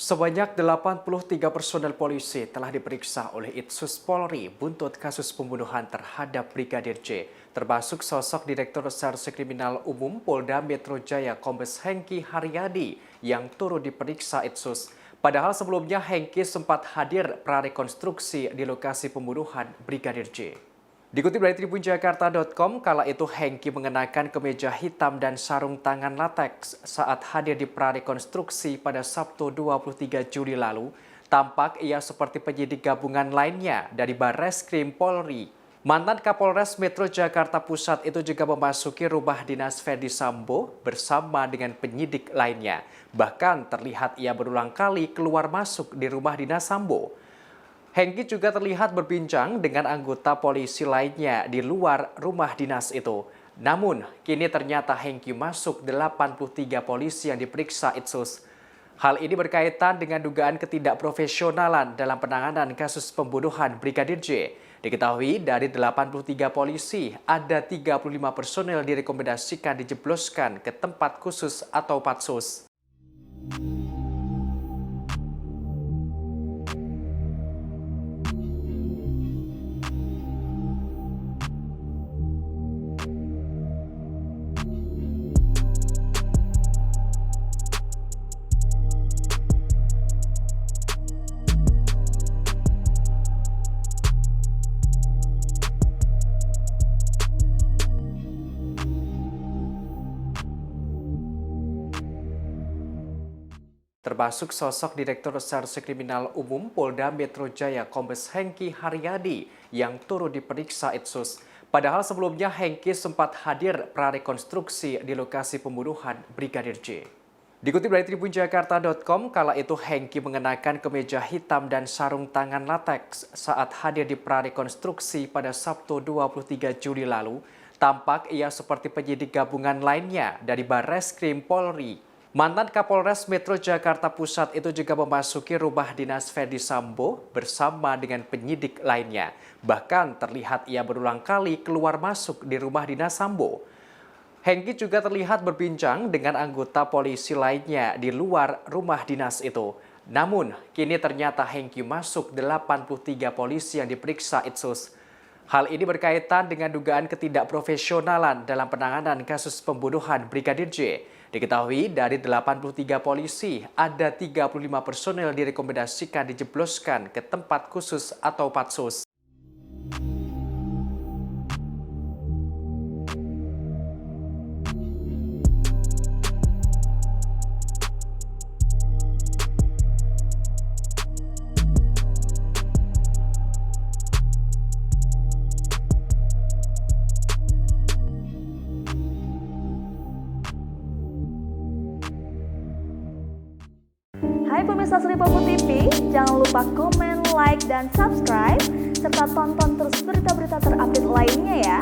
Sebanyak 83 personel polisi telah diperiksa oleh Itsus Polri buntut kasus pembunuhan terhadap Brigadir J, termasuk sosok Direktur Reserse Kriminal Umum Polda Metro Jaya Kombes Hengki Haryadi yang turut diperiksa Itsus. Padahal sebelumnya Hengki sempat hadir prarekonstruksi di lokasi pembunuhan Brigadir J. Dikutip dari tribunjakarta.com, kala itu Hengki mengenakan kemeja hitam dan sarung tangan lateks saat hadir di prarekonstruksi pada Sabtu 23 Juli lalu. Tampak ia seperti penyidik gabungan lainnya dari Barreskrim Polri. Mantan Kapolres Metro Jakarta Pusat itu juga memasuki rumah dinas Ferdy Sambo bersama dengan penyidik lainnya. Bahkan terlihat ia berulang kali keluar masuk di rumah dinas Sambo. Hengki juga terlihat berbincang dengan anggota polisi lainnya di luar rumah dinas itu. Namun, kini ternyata Hengki masuk 83 polisi yang diperiksa Itsus. Hal ini berkaitan dengan dugaan ketidakprofesionalan dalam penanganan kasus pembunuhan Brigadir J. Diketahui dari 83 polisi, ada 35 personel direkomendasikan dijebloskan ke tempat khusus atau patsus. Termasuk sosok Direktur Reserse Kriminal Umum Polda Metro Jaya Kombes Hengki Haryadi yang turut diperiksa Itsus. Padahal sebelumnya Hengki sempat hadir prarekonstruksi di lokasi pembunuhan Brigadir J. Dikutip dari tribunjakarta.com, kala itu Hengki mengenakan kemeja hitam dan sarung tangan lateks saat hadir di prarekonstruksi pada Sabtu 23 Juli lalu. Tampak ia seperti penyidik gabungan lainnya dari Barreskrim Polri. Mantan Kapolres Metro Jakarta Pusat itu juga memasuki rumah dinas Ferdy Sambo bersama dengan penyidik lainnya. Bahkan terlihat ia berulang kali keluar masuk di rumah dinas Sambo. Hengki juga terlihat berbincang dengan anggota polisi lainnya di luar rumah dinas itu. Namun, kini ternyata Hengki masuk 83 polisi yang diperiksa Itsus. Hal ini berkaitan dengan dugaan ketidakprofesionalan dalam penanganan kasus pembunuhan Brigadir J. Diketahui dari 83 polisi, ada 35 personel direkomendasikan dijebloskan ke tempat khusus atau patsus. Hai pemirsa Sri Popo TV, jangan lupa komen, like, dan subscribe, serta tonton terus berita-berita terupdate lainnya ya.